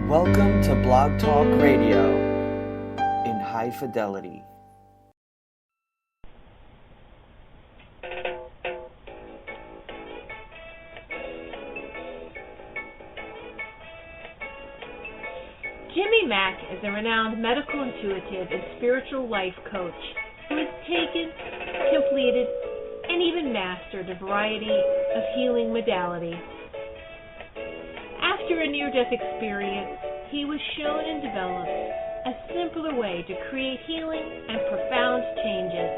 Welcome to Blog Talk Radio in high fidelity. Jimmy Mack is a renowned medical intuitive and spiritual life coach who has taken, completed, and even mastered a variety of healing modalities. After a near-death experience, he was shown and developed a simpler way to create healing and profound changes,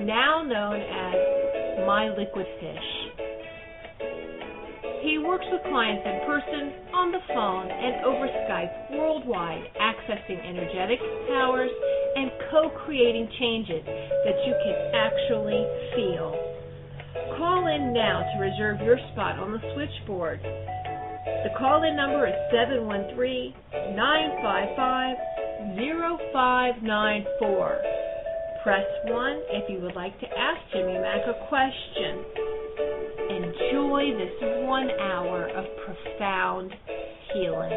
now known as My Liquid Fish. He works with clients in person, on the phone, and over Skype worldwide, accessing energetic powers and co-creating changes that you can actually feel. Call in now to reserve your spot on the switchboard. The call-in number is 713-955-0594. Press 1 if you would like to ask Jimmy Mack a question. Enjoy this 1 hour of profound healing.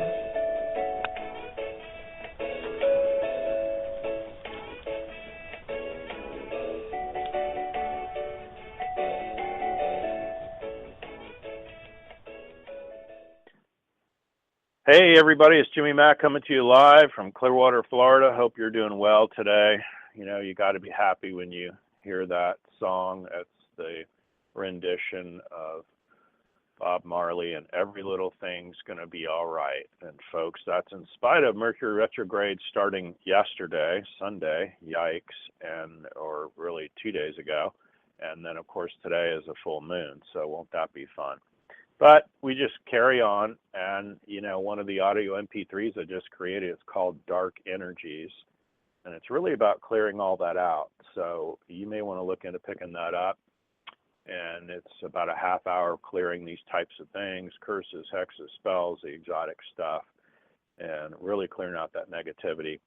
Hey everybody, it's Jimmy Mack coming to you live from Clearwater, Florida. Hope you're doing well today. You know, you got to be happy when you hear that song. It's the rendition of Bob Marley and Every Little Thing's Gonna Be All Right. And folks, that's in spite of Mercury retrograde starting yesterday, Sunday, yikes, or really 2 days ago. And then of course today is a full moon, so won't that be fun? But we just carry on, and you know, one of the audio MP3s I just created, it's called Dark Energies, and it's really about clearing all that out. So you may want to look into picking that up, and it's about a half hour clearing these types of things, curses, hexes, spells, the exotic stuff, and really clearing out that negativity.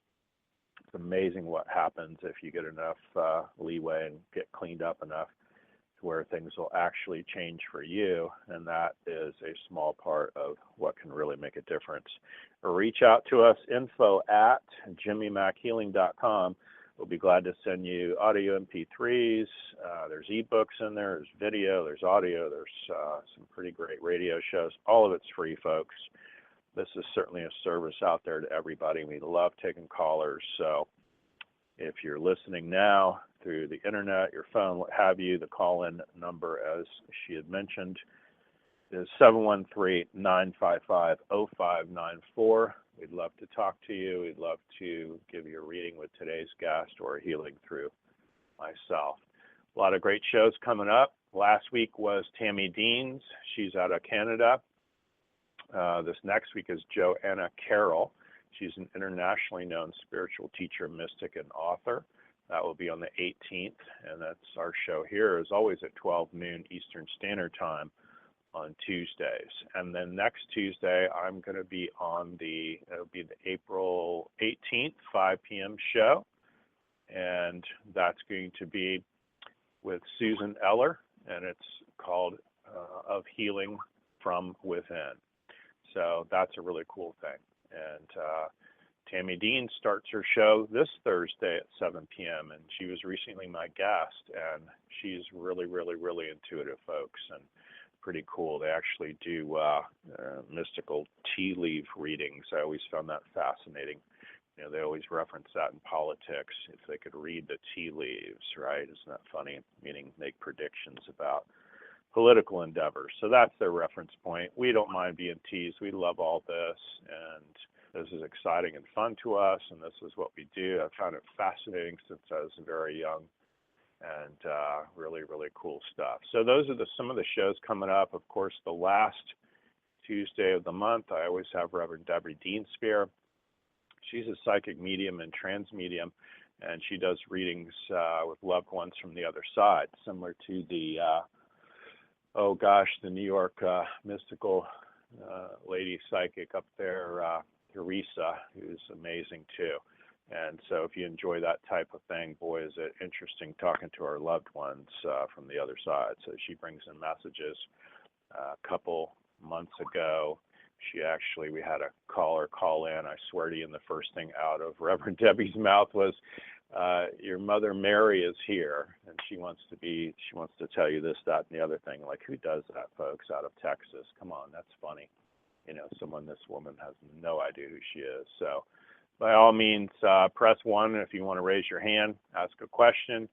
It's amazing what happens if you get enough leeway and get cleaned up enough where things will actually change for you, and that is a small part of what can really make a difference. Reach out to us, info@jimmymackhealing.com. We'll be glad to send you audio MP3s. There's ebooks in there, there's video, there's audio, there's some pretty great radio shows. All of it's free, folks. This is certainly a service out there to everybody. We love taking callers, so if you're listening now through the internet, your phone, what have you, the call-in number, as she had mentioned, is 713-955-0594. We'd love to talk to you. We'd love to give you a reading with today's guest or a healing through myself. A lot of great shows coming up. Last week was Tammy Deans. She's out of Canada. This next week is Joanna Carroll. She's an internationally known spiritual teacher, mystic, and author. That will be on the 18th, and that's our show here, as always, at 12 noon Eastern Standard Time on Tuesdays. And then next Tuesday, I'm going to be on it'll be the April 18th, 5 p.m. show, and that's going to be with Susan Eller, and it's called Of Healing from Within. So that's a really cool thing. And Tammy Dean starts her show this Thursday at 7 p.m. and she was recently my guest, and she's really, really, really intuitive, folks, and pretty cool. They actually do mystical tea leaf readings. I always found that fascinating. You know, they always reference that in politics, if they could read the tea leaves, right? Isn't that funny? Meaning make predictions about political endeavors. So that's their reference point. We don't mind being teased. We love all this, and this is exciting and fun to us, and this is what we do. I've found it fascinating since I was very young, and really, really cool stuff. So those are some of the shows coming up. Of course, the last Tuesday of the month, I always have Reverend Debbie Deanspear. She's a psychic medium and trans medium, and she does readings with loved ones from the other side, similar to the the New York mystical lady psychic up there, Teresa, who's amazing too. And so if you enjoy that type of thing, boy, is it interesting talking to our loved ones from the other side. So she brings in messages. A couple months ago, we had a caller call in. I swear to you, and the first thing out of Reverend Debbie's mouth was, your mother Mary is here, and she wants to tell you this, that, and the other thing. Like, who does that, folks, out of Texas? Come on, that's funny. This woman has no idea who she is. So by all means, press 1 if you want to raise your hand, ask a question.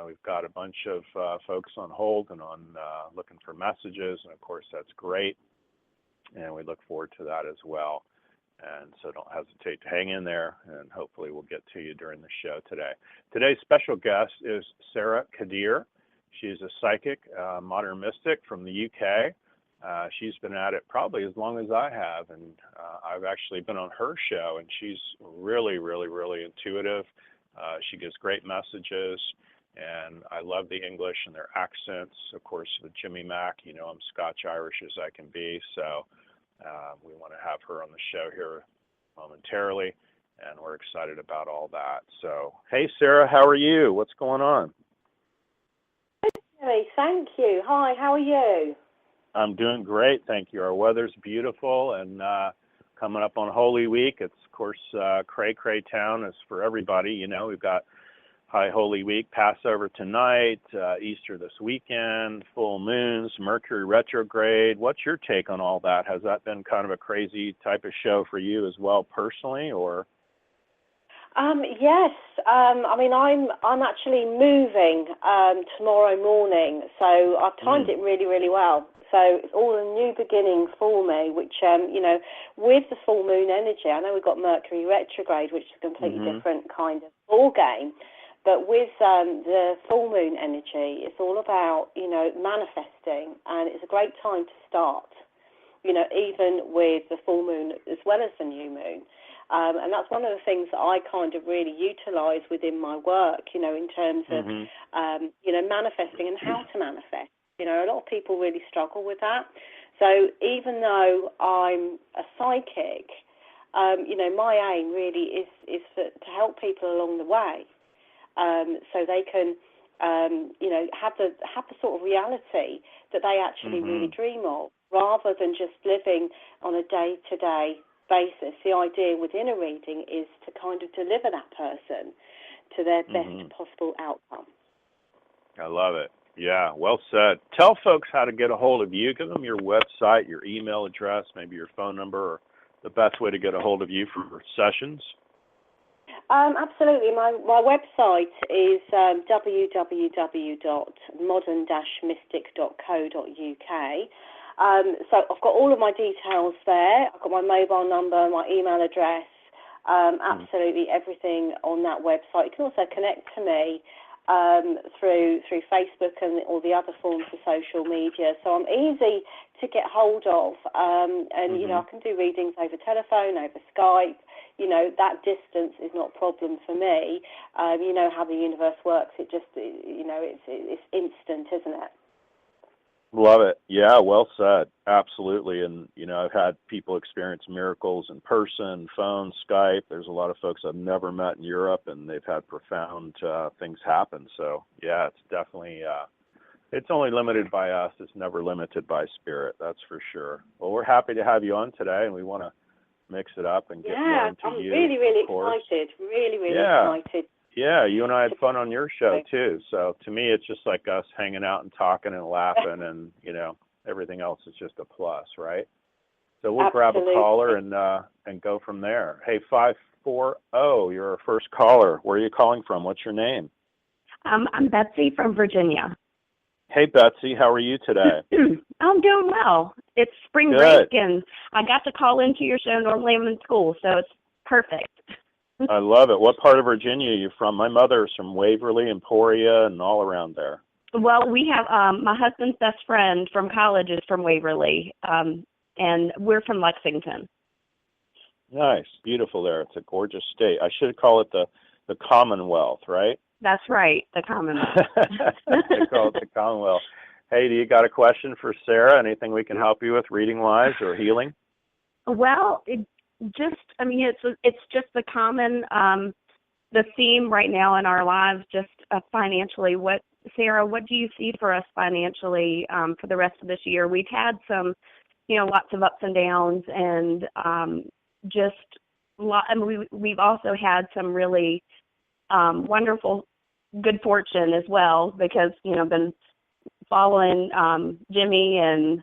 We've got a bunch of folks on hold and on looking for messages, and of course that's great, and we look forward to that as well. And so don't hesitate to hang in there, and hopefully we'll get to you during the show today. Today's special guest is Saira Kadeer. She's a psychic, modern mystic from the UK. She's been at it probably as long as I have, and I've actually been on her show, and she's really, really, really intuitive. She gives great messages, and I love the English and their accents. Of course, with Jimmy Mack, I'm Scotch-Irish as I can be, so we want to have her on the show here momentarily, and we're excited about all that. So, hey, Saira, how are you? What's going on? Hey, thank you. Hi, how are you? I'm doing great, thank you. Our weather's beautiful, and coming up on Holy Week. It's, of course, cray-cray town is for everybody. We've got High Holy Week, Passover tonight, Easter this weekend, full moons, Mercury retrograde. What's your take on all that? Has that been kind of a crazy type of show for you as well, personally, or? Yes. I'm actually moving tomorrow morning, so I've timed it really, really well. So it's all a new beginning for me, which, with the full moon energy, I know we've got Mercury retrograde, which is a completely different kind of ball game. But with the full moon energy, it's all about, manifesting, and it's a great time to start, even with the full moon as well as the new moon. And that's one of the things that I kind of really utilize within my work, in terms of, manifesting and how to manifest. A lot of people really struggle with that. So even though I'm a psychic, my aim really is to help people along the way. So they can, have the sort of reality that they actually really dream of, rather than just living on a day-to-day basis. The idea within a reading is to kind of deliver that person to their best possible outcome. I love it. Yeah, well said. Tell folks how to get a hold of you. Give them your website, your email address, maybe your phone number, or the best way to get a hold of you for sessions. Absolutely. My website is www.modern-mystic.co.uk. So I've got all of my details there. I've got my mobile number, my email address, absolutely everything on that website. You can also connect to me through Facebook and all the other forms of social media. So I'm easy to get hold of, and I can do readings over telephone, over Skype. That distance is not a problem for me. You know how the universe works. It just, it's instant, isn't it? Love it. Yeah, well said. Absolutely. And, I've had people experience miracles in person, phone, Skype. There's a lot of folks I've never met in Europe, and they've had profound things happen. So, yeah, it's definitely, it's only limited by us. It's never limited by spirit, that's for sure. Well, we're happy to have you on today, and we want to mix it up and get more into I'm you. really, really excited. Really, really excited. Yeah, you and I had fun on your show, too. So to me, it's just like us hanging out and talking and laughing, and, everything else is just a plus, right? So we'll grab a caller and go from there. Hey, 540, you're our first caller. Where are you calling from? What's your name? I'm Betsy from Virginia. Hey, Betsy, how are you today? I'm doing well. It's spring break, and I got to call into your show. Normally I'm in school, so it's perfect. I love it. What part of Virginia are you from? My mother's from Waverly, Emporia, and all around there. Well, we have my husband's best friend from college is from Waverly, and we're from Lexington. Nice. Beautiful there. It's a gorgeous state. I should call it the Commonwealth, right? That's right, the Commonwealth. I call it the Commonwealth. Hey, do you got a question for Saira? Anything we can help you with reading-wise or healing? Well, it's just the common, the theme right now in our lives, just financially. Saira, what do you see for us financially for the rest of this year? We've had some, lots of ups and downs, and we've also had some really wonderful good fortune as well, because been following Jimmy and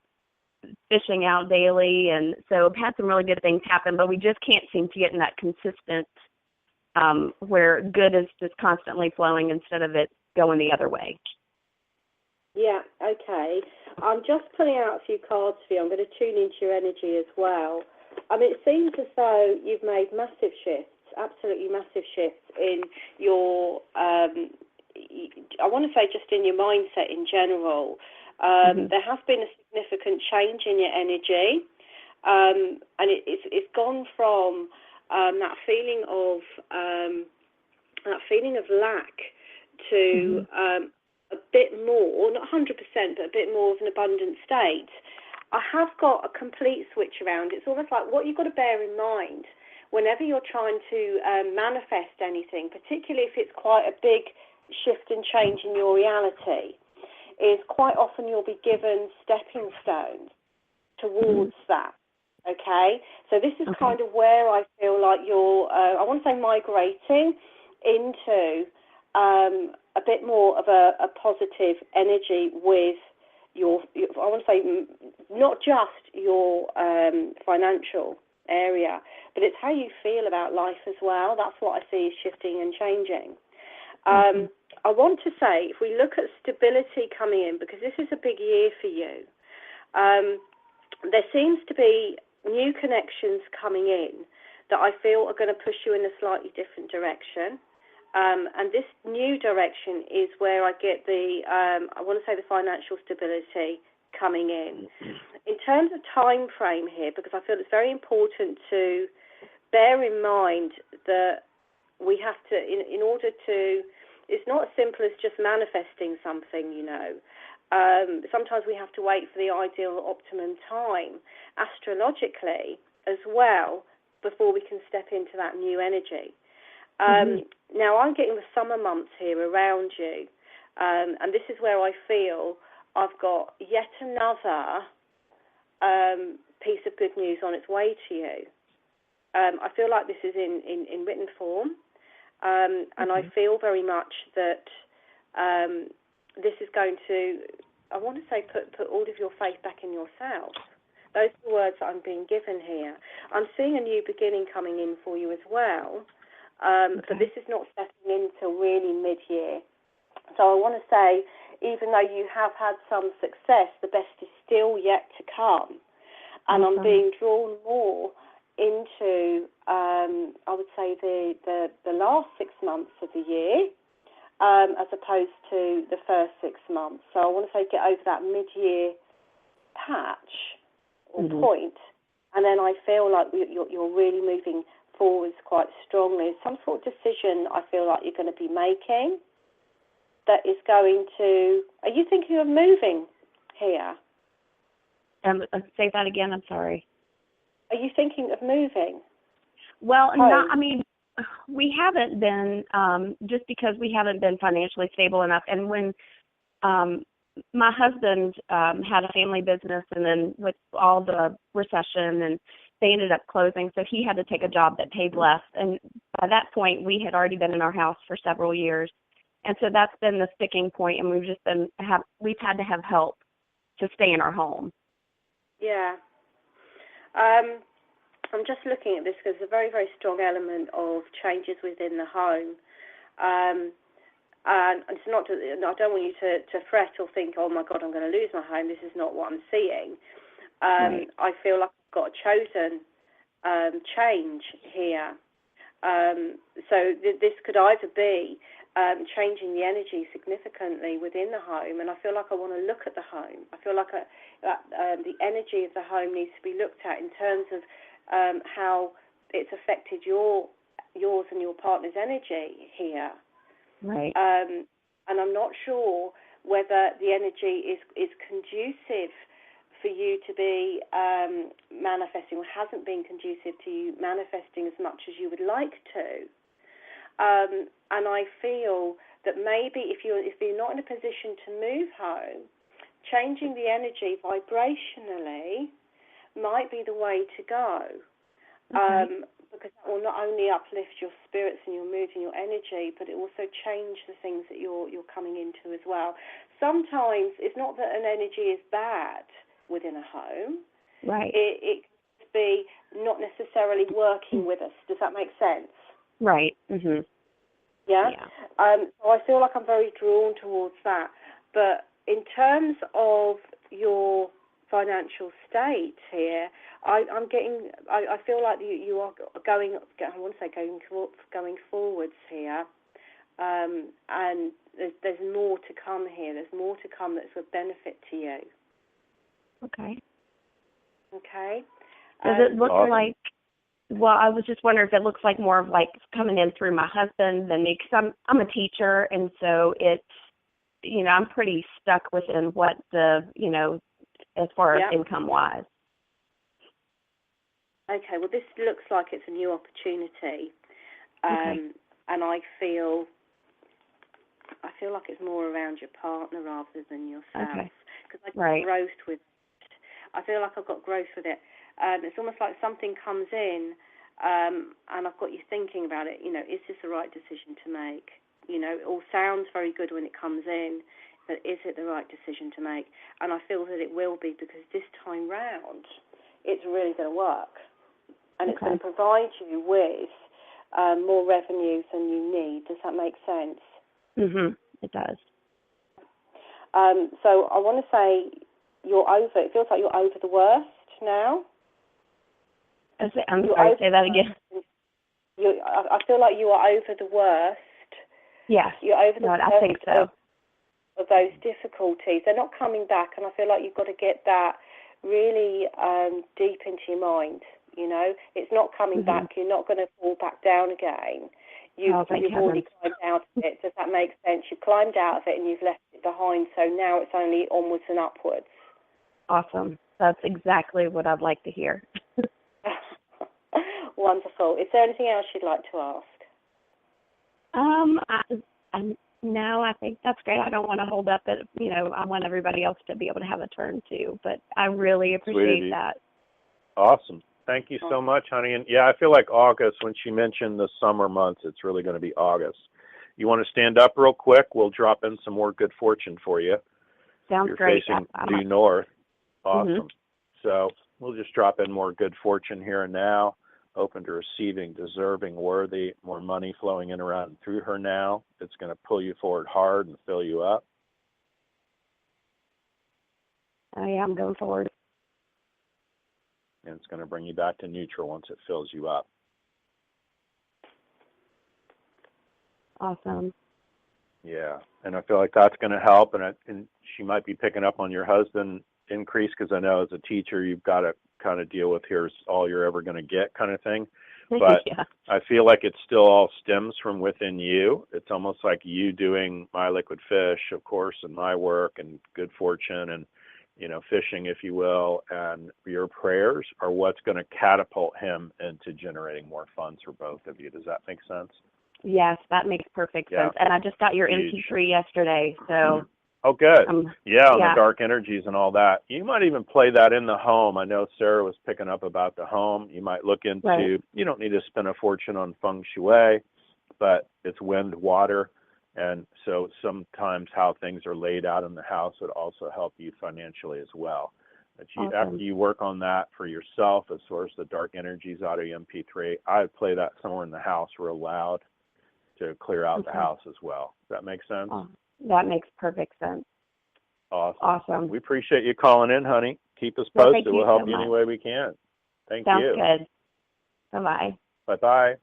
fishing out daily, and so I've had some really good things happen, but we just can't seem to get in that consistent where good is just constantly flowing instead of it going the other way. Yeah, okay. I'm just pulling out a few cards for you. I'm going to tune into your energy as well. It seems as though you've made massive shifts, absolutely massive shifts in your, I want to say just in your mindset in general. There has been a significant change in your energy, and it's gone from that feeling of lack to a bit more, not 100%, but a bit more of an abundant state. I have got a complete switch around. It's almost like what you've got to bear in mind whenever you're trying to manifest anything, particularly if it's quite a big shift and change in your reality, is quite often you'll be given stepping stones towards that. Okay? So this is kind of where I feel like you're, I want to say migrating into a bit more of a positive energy with your, I want to say, not just your financial area, but it's how you feel about life as well. That's what I see is shifting and changing. I want to say, if we look at stability coming in, because this is a big year for you, there seems to be new connections coming in that I feel are going to push you in a slightly different direction. And this new direction is where I get the, I want to say, the financial stability coming in. In terms of time frame here, because I feel it's very important to bear in mind that we have to, in order to, it's not as simple as just manifesting something, Sometimes we have to wait for the ideal optimum time, astrologically as well, before we can step into that new energy. Now, I'm getting the summer months here around you, and this is where I feel I've got yet another piece of good news on its way to you. I feel like this is in written form, and I feel very much that this is going to, I want to say, put all of your faith back in yourself. Those are the words that I'm being given here. I'm seeing a new beginning coming in for you as well. But this is not setting in until really mid-year. So I want to say, even though you have had some success, the best is still yet to come. And I'm being drawn more into, I would say, the last 6 months of the year, as opposed to the first 6 months. So I want to say get over that mid-year patch or point, and then I feel like you're really moving forwards quite strongly. Some sort of decision I feel like you're going to be making that is going to... Are you thinking of moving here? Say that again, I'm sorry. Are you thinking of moving? Well, we haven't been, just because we haven't been financially stable enough. And when my husband had a family business, and then with all the recession, and they ended up closing, so he had to take a job that paid less. And by that point, we had already been in our house for several years. And so that's been the sticking point, and we've had to have help to stay in our home. Yeah. I'm just looking at this because there's a very, very strong element of changes within the home. And it's not. I don't want you to fret or think, oh my God, I'm going to lose my home. This is not what I'm seeing. Right. I feel like I've got a chosen change here. So this could either be changing the energy significantly within the home, and I feel like I want to look at the home. I feel like the energy of the home needs to be looked at in terms of how it's affected yours and your partner's energy here. Right. And I'm not sure whether the energy is conducive for you to be manifesting, or hasn't been conducive to you manifesting as much as you would like to. And I feel that maybe if you're not in a position to move home, changing the energy vibrationally might be the way to go. Okay. Because that will not only uplift your spirits and your mood and your energy, but it also change the things that you're coming into as well. Sometimes it's not that an energy is bad within a home. Right. It could be not necessarily working with us. Does that make sense? Right. Mhm. Yeah? Yeah. So I feel like I'm very drawn towards that. But in terms of your financial state here, I feel like you are going forwards here, and there's more to come here. There's more to come that's of benefit to you. Okay. Okay. Does it look like? Well, I was just wondering if it looks like more of like coming in through my husband than me, because I'm a teacher, and so it's, I'm pretty stuck within what the, as far as income-wise. Okay, well, this looks like it's a new opportunity, Okay. and I feel like it's more around your partner rather than yourself. Okay. Because I Right. got growth with it. I feel like I've got growth with it. It's almost like something comes in, and I've got you thinking about it. Is this the right decision to make? It all sounds very good when it comes in, but is it the right decision to make? And I feel that it will be, because this time round, it's really going to work. And it's going to provide you with more revenue than you need. Does that make sense? Mhm. It does. So I want to say it feels like you're over the worst now. I'm sorry, say that again. I feel like you are over the worst. Yeah. You're over the worst. I think so. Of those difficulties. They're not coming back, and I feel like you've got to get that really deep into your mind. It's not coming back. You're not going to fall back down again. You've already climbed out of it. Does that make sense? You've climbed out of it and you've left it behind, so now it's only onwards and upwards. Awesome. That's exactly what I'd like to hear. Wonderful. Is there anything else you'd like to ask? No, I think that's great. I don't want to hold up it. I want everybody else to be able to have a turn too, but I really appreciate that. Awesome. Thank you so much, honey. And yeah, I feel like August, when she mentioned the summer months, it's really going to be August. You want to stand up real quick? We'll drop in some more good fortune for you. Sounds great. You're facing due north. Awesome. So we'll just drop in more good fortune here and now. Open to receiving, deserving, worthy, more money flowing in around and through her now. It's going to pull you forward hard and fill you up. Yeah, I'm going forward. And it's going to bring you back to neutral once it fills you up. Awesome. Yeah, and I feel like that's going to help, and she might be picking up on your husband increase, because I know as a teacher you've got to kind of deal with here's all you're ever going to get kind of thing. But yeah. I feel like it still all stems from within you. It's almost like you doing My Liquid Fish, of course, and my work and good fortune and, fishing, if you will, and your prayers are what's going to catapult him into generating more funds for both of you. Does that make sense? Yes, that makes perfect sense. And I just got your MP3 yesterday, so. Oh, good. On the dark energies and all that. You might even play that in the home. I know Sarah was picking up about the home. You might look into, you don't need to spend a fortune on feng shui, but it's wind, water. And so sometimes how things are laid out in the house would also help you financially as well. But after you work on that for yourself, as far as the dark energies out of your MP3, I would play that somewhere in the house real loud to clear out the house as well. Does that make sense? That makes perfect sense. Awesome. We appreciate you calling in, honey. Keep us posted. We'll help you any way we can. Thank you. Sounds good. Bye-bye. Bye-bye.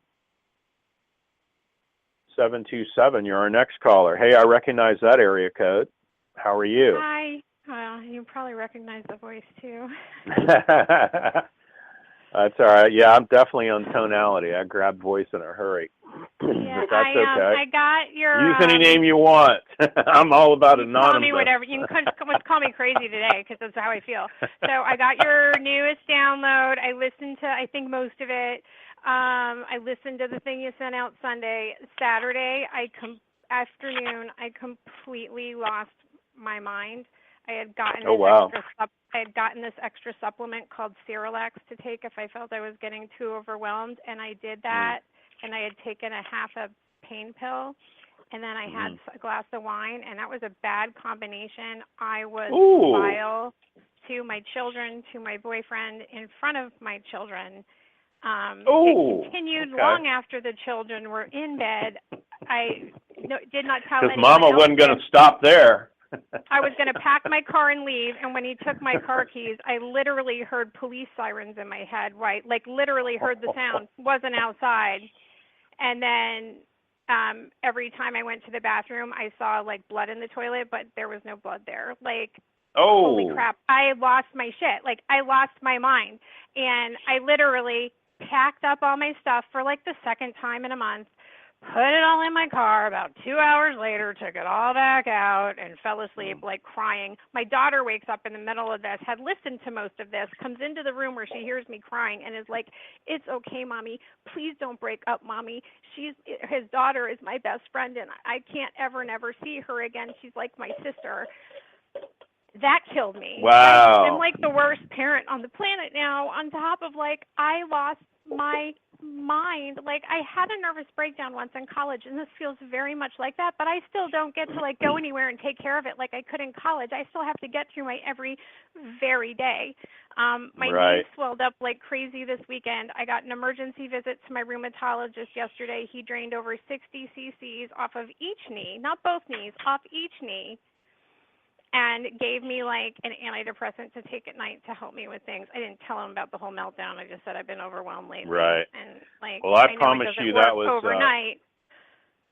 727, you're our next caller. Hey, I recognize that area code. How are you? Hi. You probably recognize the voice, too. That's all right. Yeah, I'm definitely on tonality. I grab voice in a hurry. Yeah, but that's okay. I got your... Use any name you want. I'm all about anonymous. Call me whatever. You can call me crazy today, because that's how I feel. So I got your newest download. I listened to, I think, most of it. I listened to the thing you sent out Sunday. Saturday, afternoon, I completely lost my mind. I had gotten this extra supplement called Cerelax to take if I felt I was getting too overwhelmed, and I did that, and I had taken a half a pain pill, and then I had a glass of wine, and that was a bad combination. I was vile to my children, to my boyfriend, in front of my children. It continued long after the children were in bed. I did not tell anyone. Because Mama wasn't going to stop there. I was going to pack my car and leave, and when he took my car keys, I literally heard police sirens in my head, right? Like, literally heard the sound. Wasn't outside. And then every time I went to the bathroom, I saw, like, blood in the toilet, but there was no blood there. Like, holy crap. I lost my shit. Like, I lost my mind. And I literally packed up all my stuff for, like, the second time in a month, put it all in my car. About 2 hours later, took it all back out and fell asleep, like, crying. My daughter wakes up in the middle of this, had listened to most of this, comes into the room where she hears me crying and is like, "It's okay, Mommy. Please don't break up, Mommy. His daughter is my best friend, and I can't ever, never see her again. She's like my sister." That killed me. Wow. I'm like the worst parent on the planet now, on top of, like, I lost my mind. Like, I had a nervous breakdown once in college, and this feels very much like that, but I still don't get to, like, go anywhere and take care of it like I could in college. I still have to get through my every very day. My knee swelled up like crazy this weekend. I got an emergency visit to my rheumatologist yesterday. He drained over 60 cc's off of each knee, not both knees, off each knee, and gave me, like, an antidepressant to take at night to help me with things. I didn't tell him about the whole meltdown. I just said I've been overwhelmed lately. Right. And, like, well, I know promise it doesn't you work that was overnight.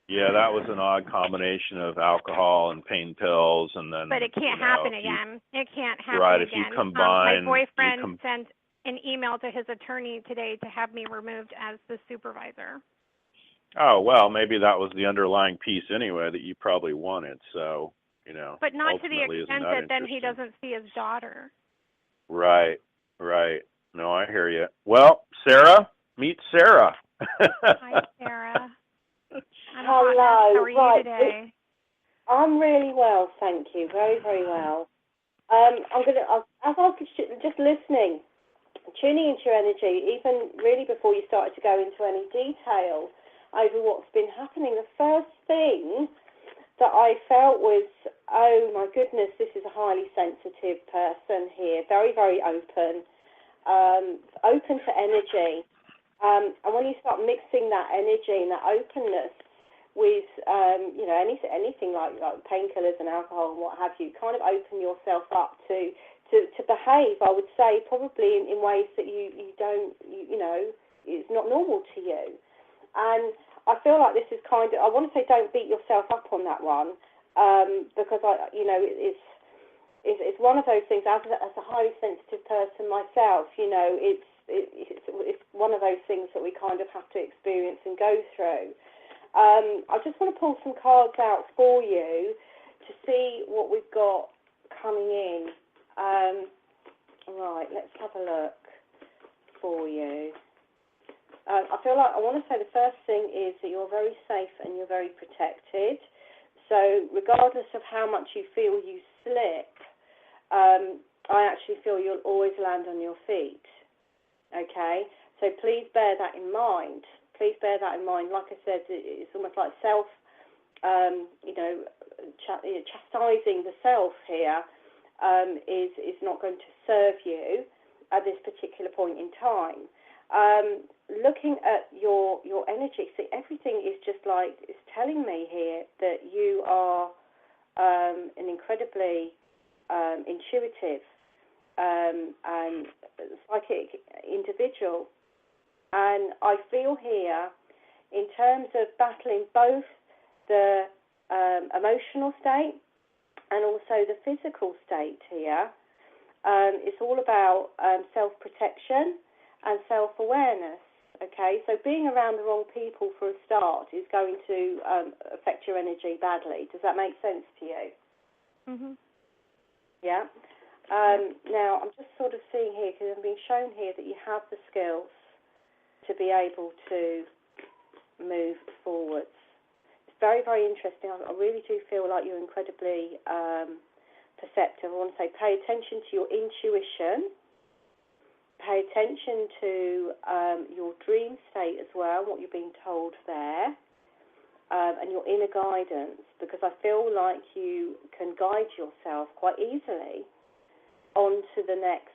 Yeah, that was an odd combination of alcohol and pain pills, and then. But it can't happen again. It can't happen again. Right. If you combine. my boyfriend sent an email to his attorney today to have me removed as the supervisor. Oh, well, maybe that was the underlying piece anyway that you probably wanted. So. But not to the extent that then he doesn't see his daughter. Right. No, I hear you. Well, Sarah, meet Sarah. Hi, Sarah. Hello. How are you today? I'm really well, thank you. Very, very well. As I was just listening, tuning into your energy, even really before you started to go into any detail over what's been happening, the first thing that I felt was, oh my goodness, this is a highly sensitive person here, very, very open to energy. And when you start mixing that energy and that openness with, anything like painkillers and alcohol and what have you, kind of open yourself up to behave, I would say, probably in ways that you don't, it's not normal to you. And I feel like this is kind of, I want to say don't beat yourself up on that one, because it's one of those things, as a highly sensitive person myself, it's one of those things that we kind of have to experience and go through. I just want to pull some cards out for you to see what we've got coming in. Right, let's have a look for you. I feel like I want to say the first thing is that you're very safe and you're very protected. So regardless of how much you feel you slip, I actually feel you'll always land on your feet. Okay? So please bear that in mind. Please bear that in mind. Like I said, it's almost like chastising the self here is not going to serve you at this particular point in time. Looking at your energy, see, everything is just like, it's telling me here that you are an incredibly intuitive and psychic individual. And I feel here, in terms of battling both the emotional state and also the physical state here, it's all about self-protection and self-awareness. Okay, so being around the wrong people for a start is going to affect your energy badly. Does that make sense to you? Mhm. Yeah. Now, I'm just sort of seeing here, because I'm being shown here that you have the skills to be able to move forwards. It's very, very interesting. I really do feel like you're incredibly perceptive. I want to say pay attention to your intuition, pay attention to your dream state as well, what you're being told there, and your inner guidance, because I feel like you can guide yourself quite easily onto the next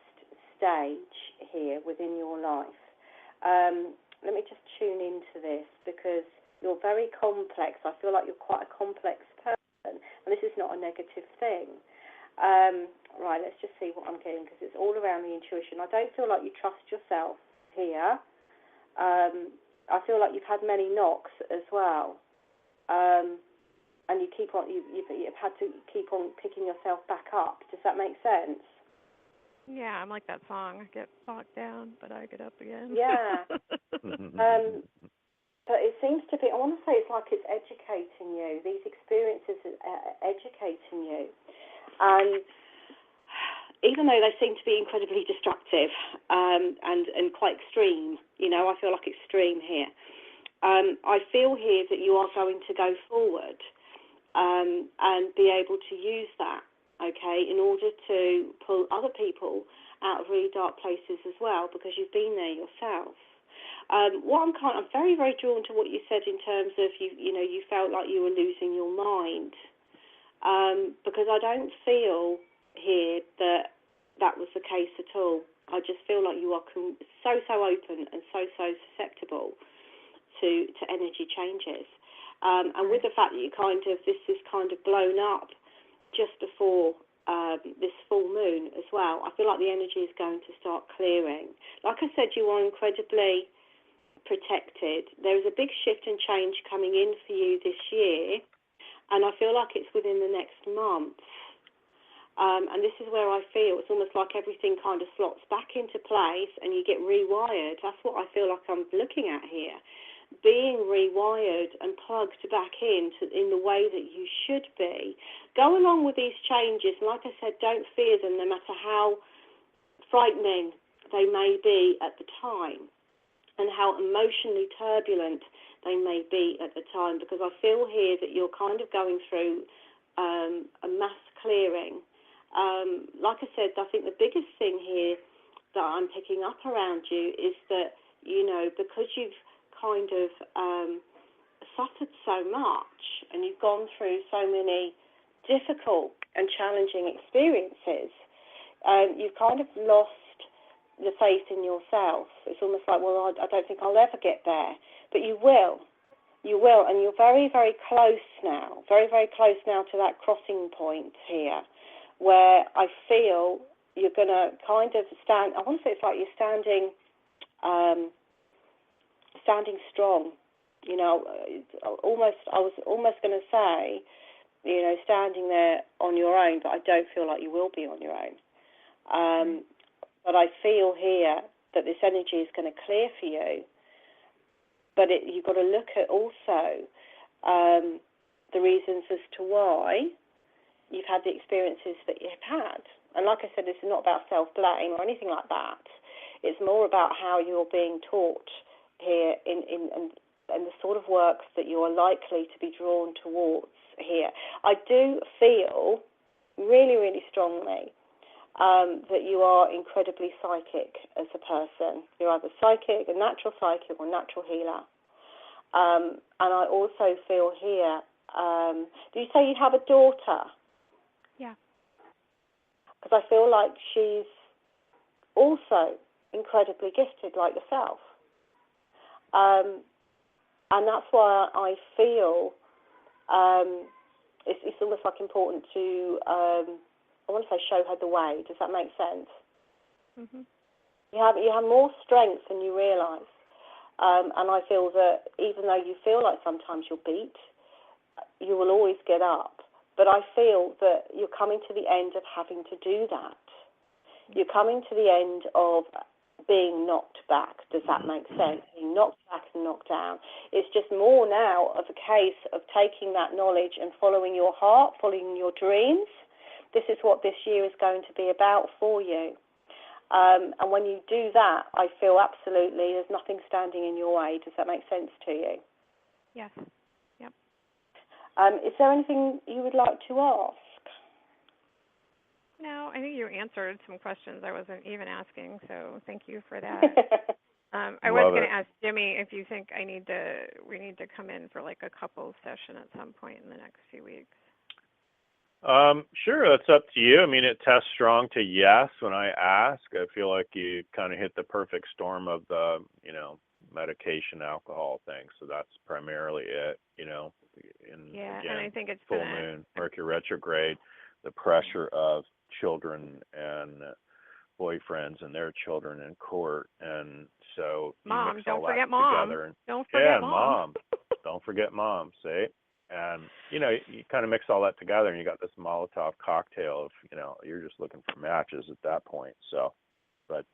stage here within your life. Let me just tune into this, because you're very complex. I feel like you're quite a complex person, and this is not a negative thing. Right, let's just see what I'm getting, because it's all around the intuition. I don't feel like you trust yourself here. I feel like you've had many knocks as well, and you keep on. You've had to keep on picking yourself back up. Does that make sense? Yeah, I'm like that song. I get knocked down, but I get up again. Yeah. But it seems to be, I want to say it's like it's educating you. These experiences are educating you. And even though they seem to be incredibly destructive and quite extreme, I feel like extreme here, I feel here that you are going to go forward and be able to use that, okay, in order to pull other people out of really dark places as well, because you've been there yourself. I'm very, very drawn to what you said in terms of you felt like you were losing your mind, because I don't feel here that was the case at all. I just feel like you are so open and so susceptible to energy changes, and with the fact that this is kind of blown up just before this full moon as well, I feel like the energy is going to start clearing. Like I said, you are incredibly protected. There is a big shift and change coming in for you this year, and I feel like it's within the next month. And this is where I feel it's almost like everything kind of slots back into place and you get rewired. That's what I feel like I'm looking at here. Being rewired and plugged back in the way that you should be. Go along with these changes, and like I said, don't fear them, no matter how frightening they may be at the time, and how emotionally turbulent they may be at the time, because I feel here that you're kind of going through a mass clearing. Like I said, I think the biggest thing here that I'm picking up around you is that, because you've kind of suffered so much and you've gone through so many difficult and challenging experiences, you've kind of lost the faith in yourself. It's almost like, well, I don't think I'll ever get there. But you will. You will, and you're very, very close now, very, very close now to that crossing point here, where I feel you're going to kind of stand, I want to say it's like you're standing strong, I was almost going to say, standing there on your own, but I don't feel like you will be on your own. But I feel here that this energy is going to clear for you. But you've got to look at also the reasons as to why you've had the experiences that you've had. And like I said, this is not about self-blame or anything like that. It's more about how you're being taught here in the sort of work that you are likely to be drawn towards here. I do feel really, really strongly that you are incredibly psychic as a person. You're either psychic, a natural psychic, or natural healer. And I also feel here, do you say you have a daughter? Yeah. Because I feel like she's also incredibly gifted like yourself. And that's why I feel it's almost like important to, I want to say, show her the way. Does that make sense? Mm-hmm. You have more strength than you realise. And I feel that even though you feel like sometimes you're beat, you will always get up. But I feel that you're coming to the end of having to do that. You're coming to the end of being knocked back. Does that make sense? Being knocked back and knocked down. It's just more now of a case of taking that knowledge and following your heart, following your dreams. This is what this year is going to be about for you. And when you do that, I feel absolutely there's nothing standing in your way. Does that make sense to you? Yes. Yep. Is there anything you would like to ask? No, I think you answered some questions I wasn't even asking, so thank you for that. I was going to ask Jimmy if you think we need to come in for like a couples session at some point in the next few weeks. Sure, that's up to you. I mean, it tests strong to yes when I ask. I feel like you kind of hit the perfect storm of the, medication, alcohol thing. So that's primarily it, And I think it's full moon, Mercury retrograde, the pressure of children and boyfriends and their children in court. And so Mom, mix don't all forget that Mom. together. And, don't forget Mom. Don't forget Mom, see? And, you kind of mix all that together and you got this Molotov cocktail of, you're just looking for matches at that point. So, but,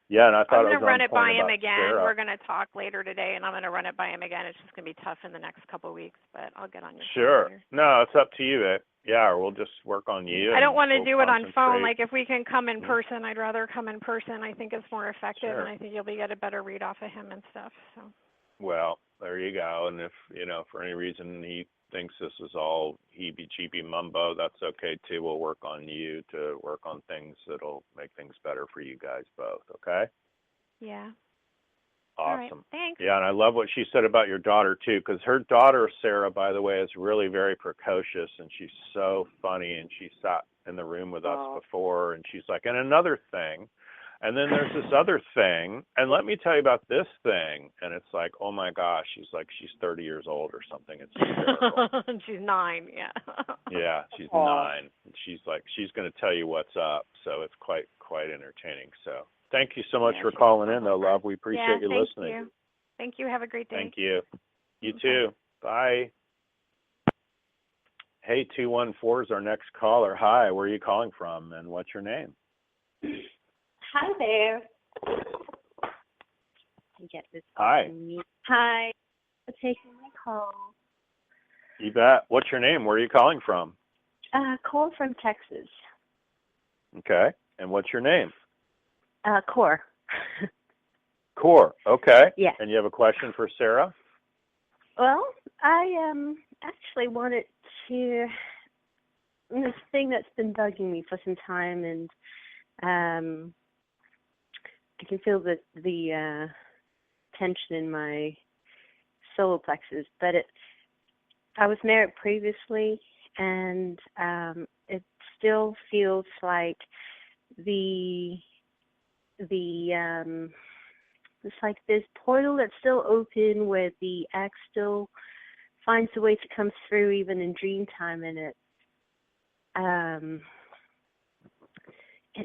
and I thought I'm going to run it by him again. Sarah. We're going to talk later today, and I'm going to run it by him again. It's just going to be tough in the next couple of weeks, but I'll get on your Sure. phone. No, it's up to you. Or we'll just work on you. I don't want to do it on phone. Like, if we can come in person, I'd rather come in person. I think it's more effective, and I think you'll get a better read off of him and stuff. So. Well, there you go. And if, for any reason he thinks this is all heebie-jeebie mumbo, that's okay, too. We'll work on you to work on things that'll make things better for you guys both, okay? Yeah. Awesome. All right, thanks. Yeah, and I love what she said about your daughter, too, because her daughter, Sarah, by the way, is really very precocious, and she's so funny, and she sat in the room with us before, and she's like, and another thing, and then there's this other thing, and let me tell you about this thing, and it's like, oh, my gosh, she's 30 years old or something. It's hysterical. She's 9, yeah. Yeah, she's 9. She's she's going to tell you what's up, so it's quite entertaining, so. Thank you so much for calling in, though, love. We appreciate you listening. You. Thank you. Have a great day. Thank you. You too. Bye. Hey, 214 is our next caller. Hi, where are you calling from, and what's your name? Hi there. Get this. Hi. Hi. I'm taking my call. You bet. What's your name? Where are you calling from? Call from Texas. Okay. And what's your name? Core. Core. Okay. Yeah. And you have a question for Sarah? Well, I actually wanted to. This thing that's been bugging me for some time, and I can feel the tension in my solar plexus. But I was married previously, and it still feels like it's like this portal that's still open where the ex still finds a way to come through even in dream time, and it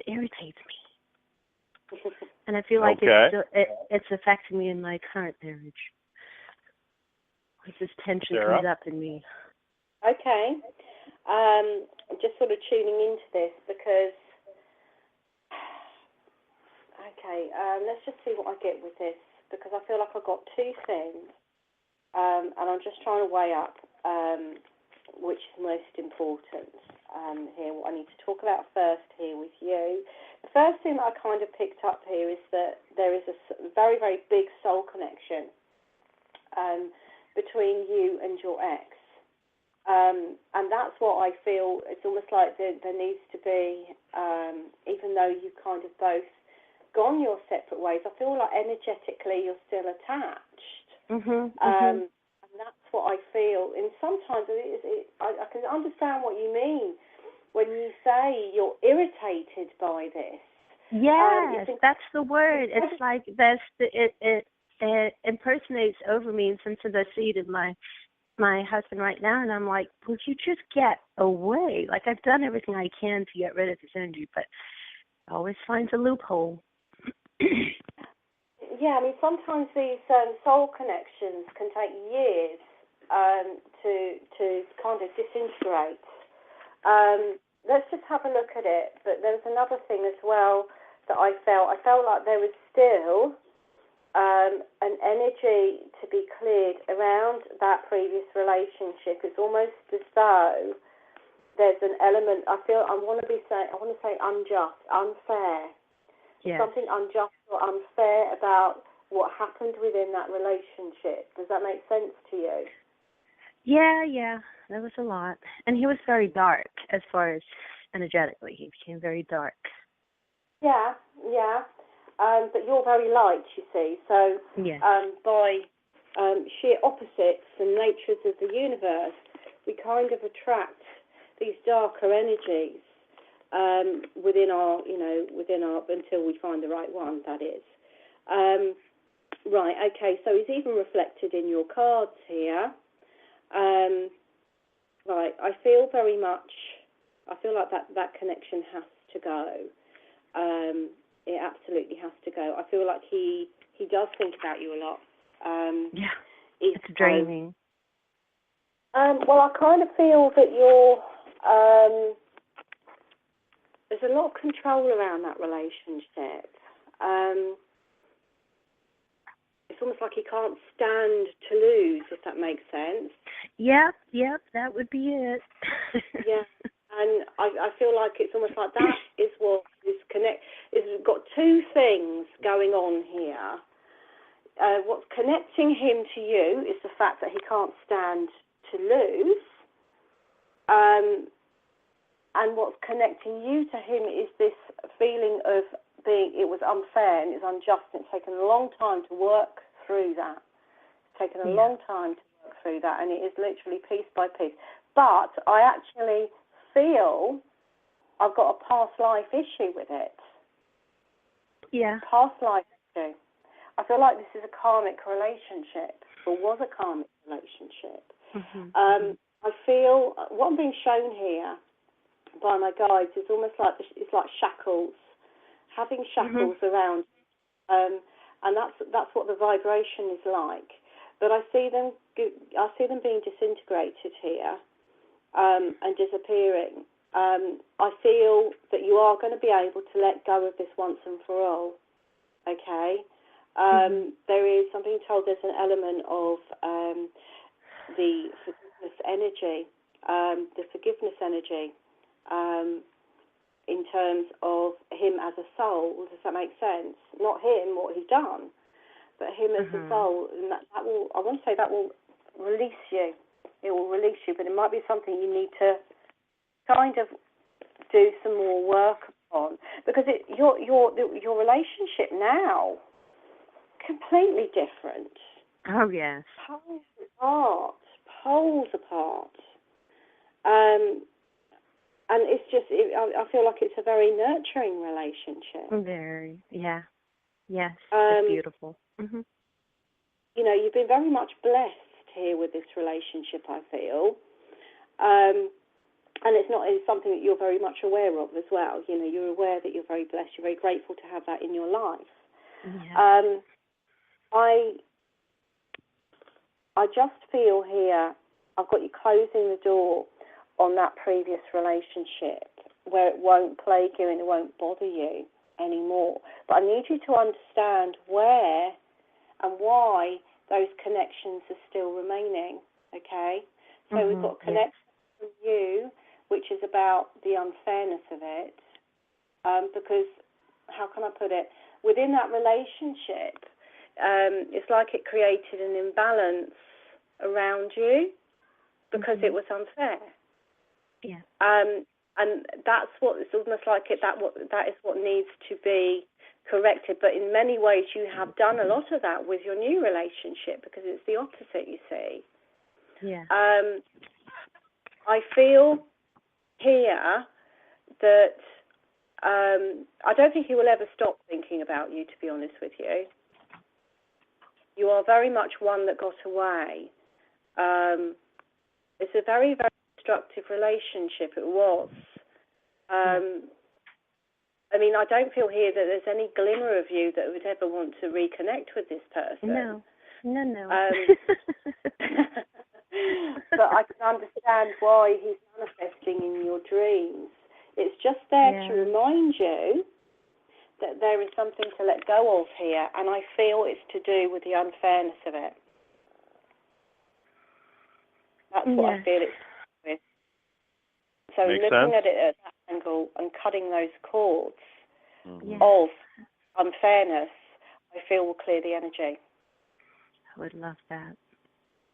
irritates me. And I feel like it's affecting me in my current marriage. Like this tension comes up in me. Okay. I'm just sort of tuning into this because let's just see what I get with this, because I feel like I've got two things, and I'm just trying to weigh up which is most important here, what I need to talk about first here with you. The first thing that I kind of picked up here is that there is a very, very big soul connection between you and your ex. And that's what I feel. It's almost like there needs to be, even though you kind of both gone your separate ways, I feel like energetically you're still attached. And that's what I feel. And sometimes I can understand what you mean when you say you're irritated by this. Yes, that's the word. It's like it impersonates over me, and sometimes I see it in my husband right now, and I'm like, would you just get away? Like, I've done everything I can to get rid of this energy, but it always finds a loophole. Yeah, I mean, sometimes these soul connections can take years to kind of disintegrate. Let's just have a look at it. But there was another thing as well that I felt. I felt like there was still an energy to be cleared around that previous relationship. It's almost as though there's an element. I want to say unjust, unfair. Yeah. Something unjust or unfair about what happened within that relationship. Does that make sense to you? Yeah, there was a lot. And he was very dark as far as energetically. He became very dark. Yeah. But you're very light, you see. So by sheer opposites and natures of the universe, we kind of attract these darker energies within our, until we find the right one, that is. Right, okay, so it's even reflected in your cards here. Right, I feel like that connection has to go. It absolutely has to go. I feel like he does think about you a lot. It's draining. Well, I kind of feel that there's a lot of control around that relationship. It's almost like he can't stand to lose, if that makes sense. Yep, that would be it. Yeah, and I feel like it's almost like that is what is It's got two things going on here. What's connecting him to you is the fact that he can't stand to lose. And what's connecting you to him is this feeling of it was unfair and it's unjust, and it's taken a long time to work through that. It's taken a long time to work through that, and it is literally piece by piece. But I actually feel I've got a past life issue with it. Yeah. Past life issue. I feel like this is a karmic relationship, or was a karmic relationship. I feel what I'm being shown here by my guides is almost like it's like shackles, having shackles around, and that's what the vibration is like. But I see them being disintegrated here and disappearing. I feel that you are going to be able to let go of this once and for all. Okay. There is, I'm being told there's an element of the forgiveness energy, in terms of him as a soul. Does that make sense? Not him, what he's done, but him as a soul. And that will, I want to say, that will release you. It will release you, but it might be something you need to kind of do some more work on, because your relationship now completely different. Oh yes. Poles apart. And it's just, I feel like it's a very nurturing relationship. Very, yeah. Yes, it's beautiful. You know, you've been very much blessed here with this relationship, I feel. And it's something that you're very much aware of as well. You know, you're aware that you're very blessed. You're very grateful to have that in your life. Yeah. I just feel here, I've got you closing the door on that previous relationship where it won't plague you and it won't bother you anymore. But I need you to understand where and why those connections are still remaining, okay? So we've got connection with you, which is about the unfairness of it, because, how can I put it, within that relationship, it's like it created an imbalance around you because it was unfair. Yeah. And that's what, it's almost like that is what needs to be corrected. But in many ways, you have done a lot of that with your new relationship, because it's the opposite, you see. Yeah. I feel here that I don't think he will ever stop thinking about you, to be honest with you. You are very much one that got away. It's a very, very destructive relationship. It was. I mean, I don't feel here that there's any glimmer of you that would ever want to reconnect with this person. No. But I can understand why he's manifesting in your dreams. It's just there to remind you that there is something to let go of here, and I feel it's to do with the unfairness of it. That's what I feel it's with. So looking at it at that angle and cutting those cords of unfairness, I feel will clear the energy. I would love that.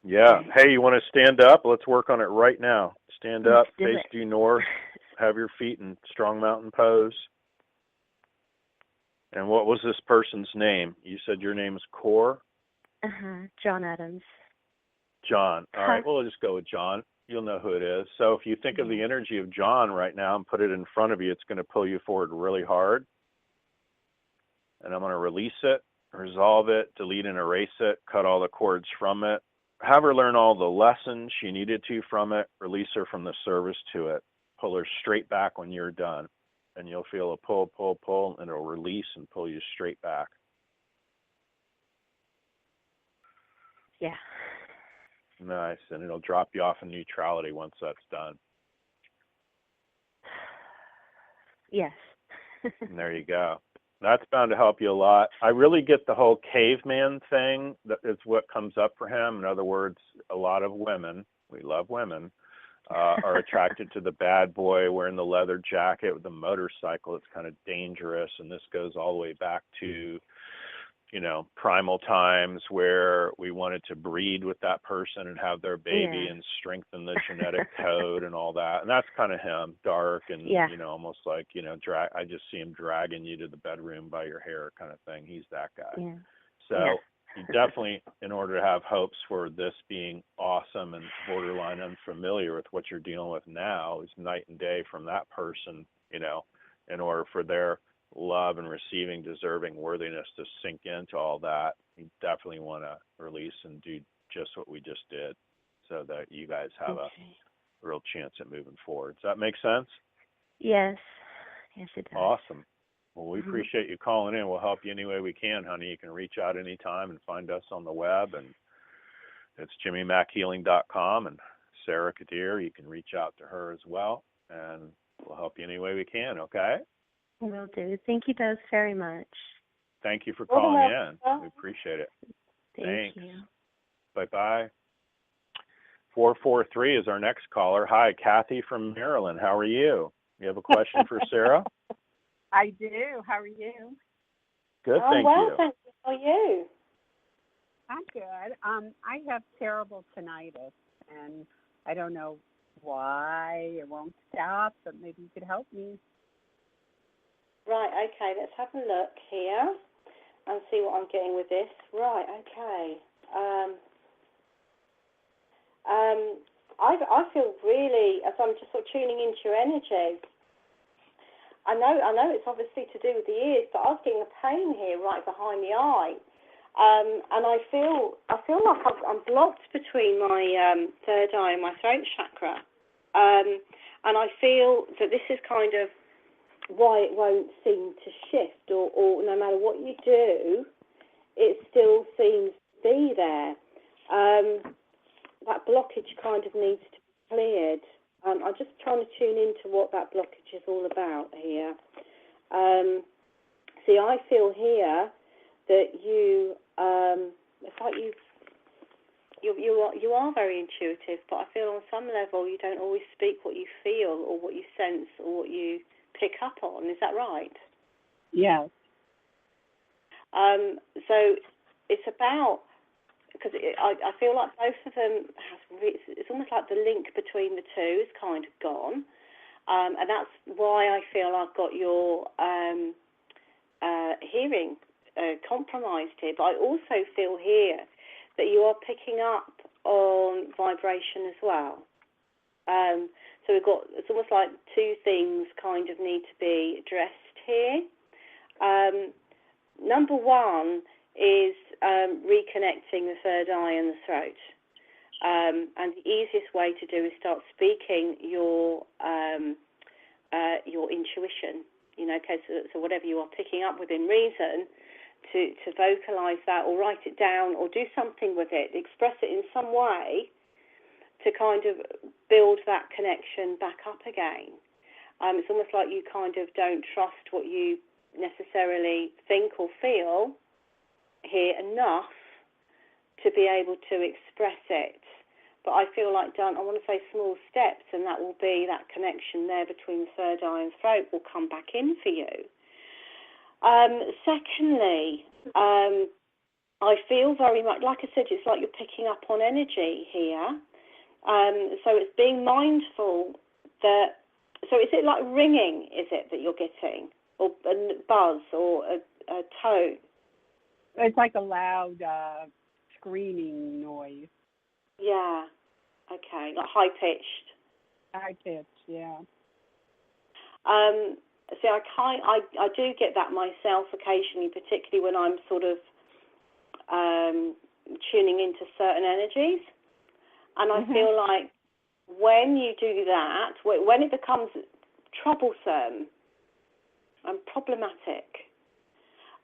Yeah. Hey, you want to stand up? Let's work on it right now. Stand up, face due north. have your feet in strong mountain pose. And what was this person's name? You said your name is Core? John Adams. John. All right, well, we'll just go with John. You'll know who it is. So if you think of the energy of John right now and put it in front of you, it's going to pull you forward really hard. And I'm going to release it, resolve it, delete and erase it, cut all the cords from it. Have her learn all the lessons she needed to from it, release her from the service to it. Pull her straight back when you're done. And you'll feel a pull, pull, pull, and it'll release and pull you straight back. Yeah. Nice. And it'll drop you off in neutrality once that's done. Yes. And there you go. That's bound to help you a lot. I really get the whole caveman thing. That is what comes up for him. In other words, a lot of women, we love women, are attracted to the bad boy wearing the leather jacket with the motorcycle. It's kind of dangerous. And this goes all the way back to, you know, primal times where we wanted to breed with that person and have their baby and strengthen the genetic code and all that. And that's kind of him, dark and, you know, almost like, you know, I just see him dragging you to the bedroom by your hair kind of thing. He's that guy. Yeah. So you definitely, in order to have hopes for this being awesome and borderline unfamiliar with what you're dealing with now, is night and day from that person, you know, in order for their love and receiving deserving worthiness to sink into all that. You definitely want to release and do just what we just did so that you guys have a real chance at moving forward. Does that make sense? Yes. Yes, it does. Awesome. Well, we appreciate you calling in. We'll help you any way we can, honey. You can reach out anytime and find us on the web, and it's jimmymackhealing.com, and Saira Kadeer, you can reach out to her as well, and we'll help you any way we can, okay? Will do. Thank you both very much. Thank you for calling in. We appreciate it. Thanks. You. Bye-bye. 443 is our next caller. Hi, Kathy from Maryland. How are you? You have a question for Saira? I do. How are you? Good, thank you. you. Thank you. How are you? I'm good. I have terrible tinnitus, and I don't know why it won't stop, but maybe you could help me. Right, okay, let's have a look here and see what I'm getting with this. Right, okay. I feel really, as I'm just sort of tuning into your energy, I know it's obviously to do with the ears, but I was getting a pain here right behind the eye. And I feel like I'm blocked between my third eye and my throat chakra. And I feel that this is kind of why it won't seem to shift, or no matter what you do, it still seems to be there. That blockage kind of needs to be cleared. I'm just trying to tune into what that blockage is all about here. See, I feel here that you, it's like you are very intuitive, but I feel on some level you don't always speak what you feel or what you sense or what you pick up on. Is that right? Yes. So it's about, because I feel like both of them it's almost like the link between the two is kind of gone, and that's why I feel I've got your hearing compromised here. But I also feel here that you are picking up on vibration as well. So it's almost like two things kind of need to be addressed here. Number one is reconnecting the third eye and the throat. And the easiest way to do is start speaking your intuition. You know, okay, so whatever you are picking up within reason, to vocalize that or write it down or do something with it, express it in some way to kind of build that connection back up again. It's almost like you kind of don't trust what you necessarily think or feel here enough to be able to express it. But I feel like I want to say small steps, and that will be that connection there between the third eye and throat will come back in for you. Secondly, I feel very much, like I said, it's like you're picking up on energy here. So it's being mindful that So is it like ringing, is it, that you're getting? Or a buzz or a tone? It's like a loud screaming noise. Yeah. Okay. Like high-pitched. High-pitched, yeah. See, I do get that myself occasionally, particularly when I'm sort of tuning into certain energies. And I feel like when you do that, when it becomes troublesome and problematic,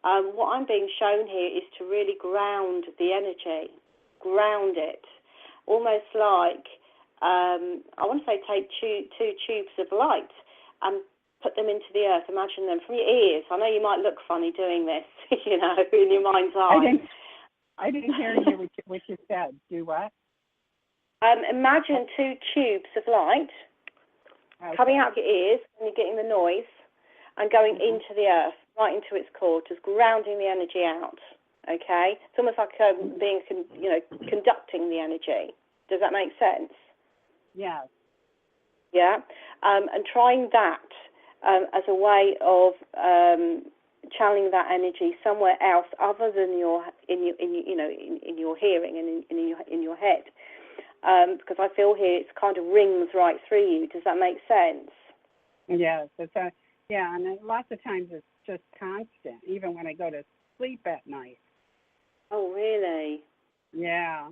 what I'm being shown here is to really ground the energy, ground it, almost like, I want to say take two tubes of light and put them into the earth. Imagine them from your ears. I know you might look funny doing this, in your mind's eye. I didn't hear you what you said. Do what? Imagine two tubes of light coming out of your ears and you're getting the noise and going into the earth, right into its core, just grounding the energy out, okay? It's almost like conducting the energy. Does that make sense? Yes. Yeah? And trying that as a way of channeling that energy somewhere else other than in your hearing and in your head. Because I feel here it kind of rings right through you. Does that make sense? Yes, and lots of times it's just constant, even when I go to sleep at night. Oh, really? Yeah.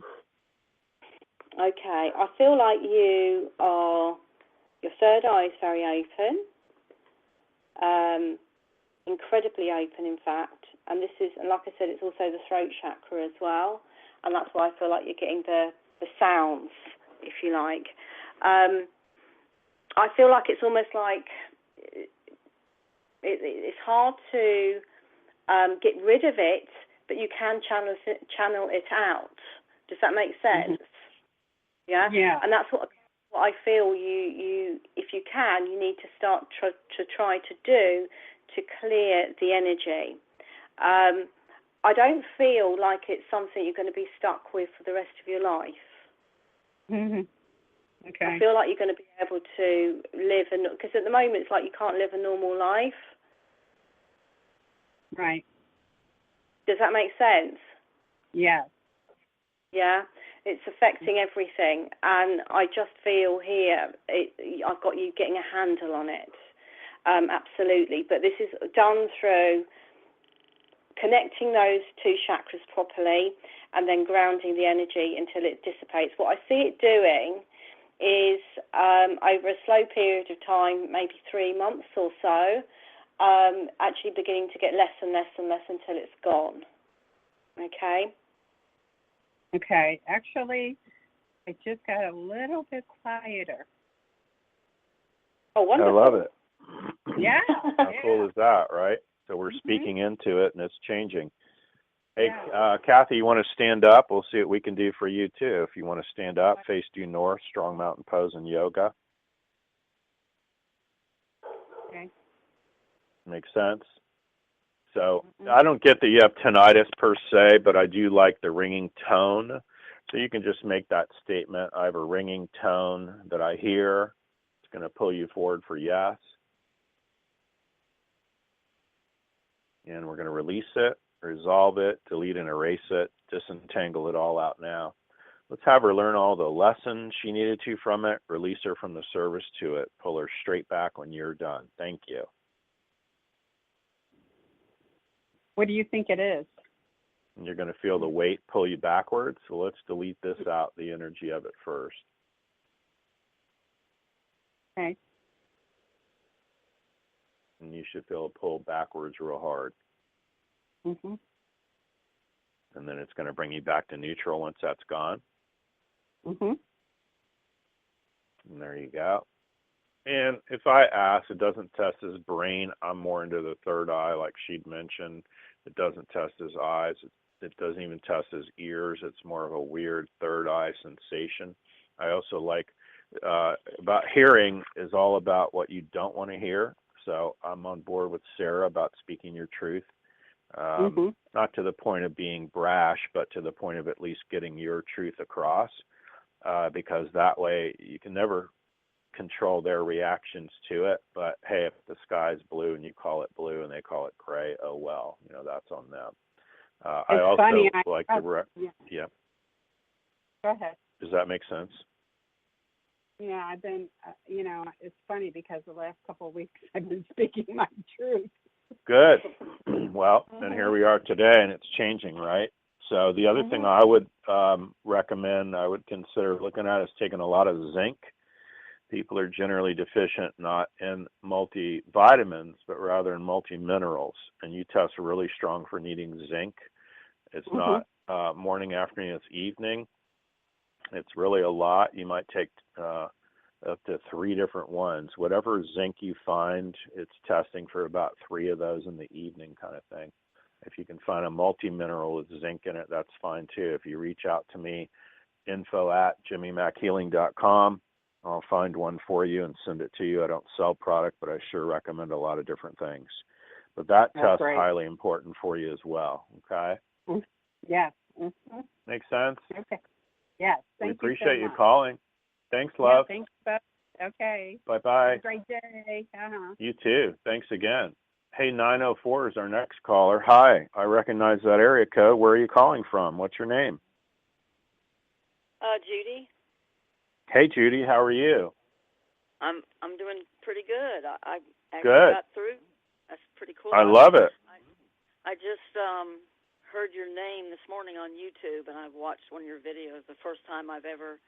Okay, I feel like your third eye is very open, incredibly open, in fact. And like I said, it's also the throat chakra as well. And that's why I feel like you're getting the sounds, if you like. I feel like it's almost like it's hard to get rid of it, but you can channel it out. Does that make sense? Yeah. And that's what I feel you if you can, you need to start to try to do to clear the energy. I don't feel like it's something you're going to be stuck with for the rest of your life. Okay. I feel like you're going to be able to live, because at the moment it's like you can't live a normal life. Right. Does that make sense? Yes. Yeah, it's affecting everything, and I just feel here I've got you getting a handle on it. Absolutely, but this is done through connecting those two chakras properly and then grounding the energy until it dissipates. What I see it doing is over a slow period of time, maybe 3 months or so, actually beginning to get less and less and less until it's gone. Okay? Okay. Actually, it just got a little bit quieter. Oh, wonderful. I love it. Yeah. How cool is that, right? So we're speaking into it, and it's changing. Hey, Kathy, you want to stand up? We'll see what we can do for you, too. If you want to stand up, face due north, strong mountain pose and yoga. Okay. Makes sense? So I don't get that you have tinnitus per se, but I do like the ringing tone. So you can just make that statement. I have a ringing tone that I hear. It's going to pull you forward for yes. And we're going to release it, resolve it, delete and erase it, disentangle it all out now. Let's have her learn all the lessons she needed to from it, release her from the service to it, pull her straight back when you're done. Thank you. What do you think it is? And you're going to feel the weight pull you backwards. So let's delete this out, the energy of it first. Okay. And you should feel it pull backwards real hard. Mm-hmm. And then it's going to bring you back to neutral once that's gone. Mm-hmm. And there you go. And if I ask, it doesn't test his brain. I'm more into the third eye, like she'd mentioned. It doesn't test his eyes. It doesn't even test his ears. It's more of a weird third eye sensation. I also like about hearing is all about what you don't want to hear. So I'm on board with Saira about speaking your truth. Not to the point of being brash, but to the point of at least getting your truth across, because that way you can never control their reactions to it. But hey, if the sky's blue and you call it blue and they call it gray, oh well, that's on them. I also funny. like to yeah. Go ahead. Does that make sense? Yeah, I've been, it's funny because the last couple of weeks I've been speaking my truth. Good. Well, and here we are today, and it's changing, right? So the other thing I would recommend, I would consider looking at is taking a lot of zinc. People are generally deficient not in multivitamins, but rather in multiminerals. And you test really strong for needing zinc. It's not morning, afternoon, it's evening. It's really a lot. You might take up to 3 different ones. Whatever zinc you find, it's testing for about 3 of those in the evening kind of thing. If you can find a multi-mineral with zinc in it, that's fine too. If you reach out to me, info@jimmymackhealing.com, I'll find one for you and send it to you. I don't sell product, but I sure recommend a lot of different things. But that test's highly important for you as well, okay? Yes. Makes sense? Okay. Yes. We appreciate you calling. Thanks, love. Yeah, thanks, okay. Bye-bye. Have a great day. You too. Thanks again. Hey, 904 is our next caller. Hi, I recognize that area code. Where are you calling from? What's your name? Judy. Hey, Judy. How are you? I'm doing pretty good. I actually Good. got through. That's pretty cool. I love it. I just heard your name this morning on YouTube, and I've watched one of your videos. The first time I've ever,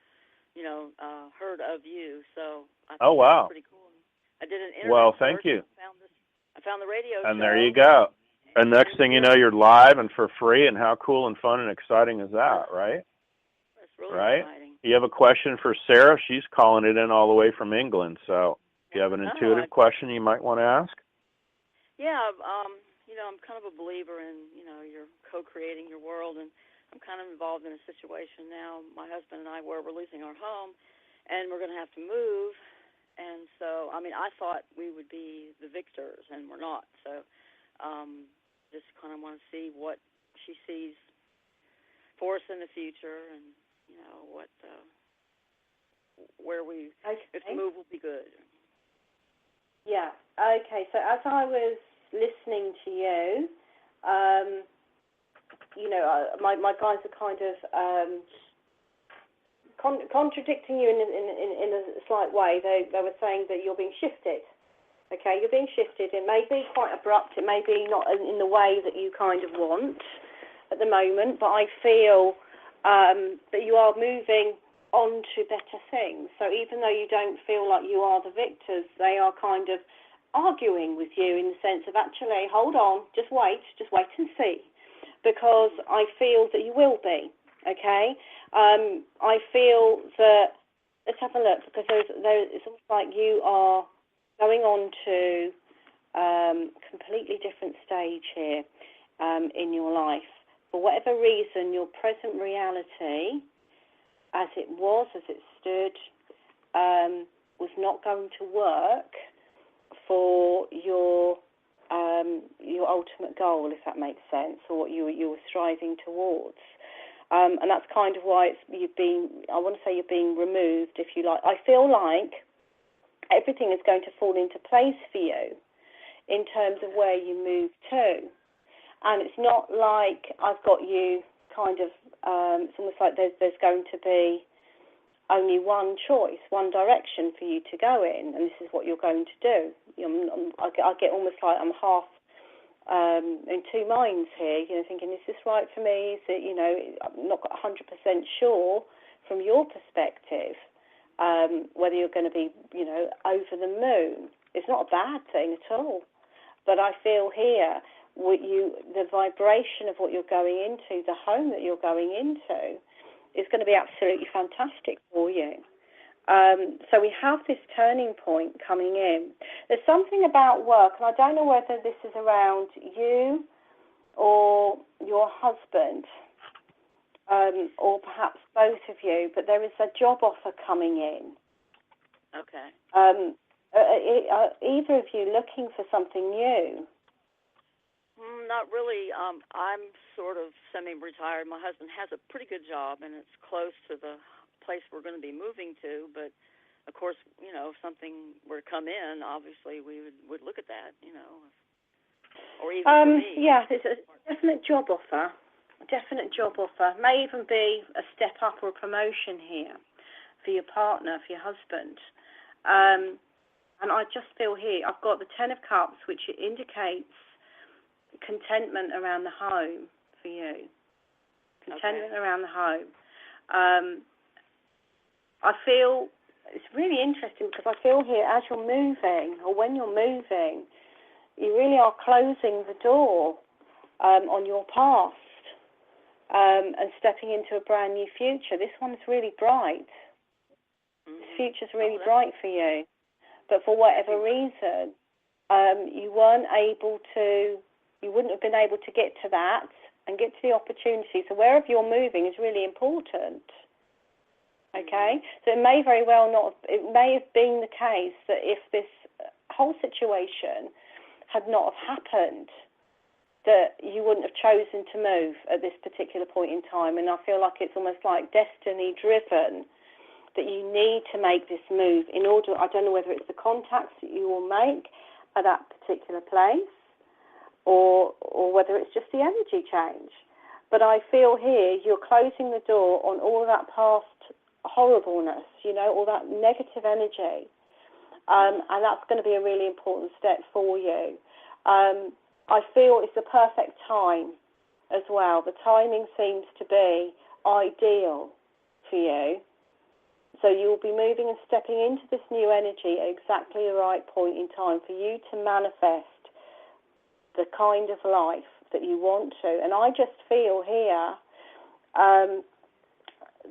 heard of you. So I think that's pretty cool. I did an internet thank search. you. I found the radio show. And there you go. And next thing you know, you're live and for free, and how cool and fun and exciting is that, right? That's really exciting. You have a question for Sarah? She's calling it in all the way from England. So if you have an intuitive question you might want to ask? Yeah, I'm kind of a believer in, you're co-creating your world, and I'm kind of involved in a situation now, my husband and I, where we're losing our home, and we're going to have to move. And so, I thought we would be the victors, and we're not. So just kind of want to see what she sees for us in the future, and, if the move will be good. Yeah. Okay. So as I was listening to you, my guys are kind of contradicting you in a slight way. They were saying that you're being shifted. Okay, you're being shifted. It may be quite abrupt. It may be not in the way that you kind of want at the moment, but I feel that you are moving on to better things. So even though you don't feel like you are the victors, they are kind of arguing with you in the sense of, actually, hold on, just wait and see, because I feel that you will be, okay? I feel that, let's have a look, because it's almost like you are going on to a completely different stage here in your life. For whatever reason, your present reality, as it stood, was not going to work for your ultimate goal, if that makes sense, or what you were striving towards. And that's kind of why you're being removed, if you like. I feel like everything is going to fall into place for you in terms of where you move to. And it's not like I've got you kind of, it's almost like there's going to be only one choice, one direction for you to go in, and this is what you're going to do. I get almost like I'm half in two minds here, thinking, is this right for me? Is it, I'm not 100% sure from your perspective whether you're going to be, over the moon. It's not a bad thing at all. But I feel here, the vibration of what you're going into, the home that you're going into, is going to be absolutely fantastic for you. So we have this turning point coming in. There's something about work, and I don't know whether this is around you or your husband, or perhaps both of you, but there is a job offer coming in. Okay. Are either of you looking for something new? Not really. I'm sort of semi-retired. My husband has a pretty good job, and it's close to the place we're going to be moving to, but of course, if something were to come in, obviously we would look at that, or even for me. Yeah, it's a definite job offer. May even be a step up or a promotion here for your partner, for your husband. And I just feel here, I've got the Ten of Cups, which indicates contentment around the home for you. Contentment around the home. I feel, it's really interesting because I feel here as you're moving, or when you're moving, you really are closing the door on your past and stepping into a brand new future. This one's really bright. This future's really bright for you. But for whatever reason, you wouldn't have been able to get to that and get to the opportunity. So wherever you're moving is really important. Okay? So it may very well it may have been the case that if this whole situation had not have happened, that you wouldn't have chosen to move at this particular point in time. And I feel like it's almost like destiny driven, that you need to make this move in order, I don't know whether it's the contacts that you will make at that particular place or whether it's just the energy change. But I feel here you're closing the door on all of that past horribleness, all that negative energy. And that's going to be a really important step for you. I feel it's the perfect time as well. The timing seems to be ideal for you. So you'll be moving and stepping into this new energy at exactly the right point in time for you to manifest the kind of life that you want to. And I just feel here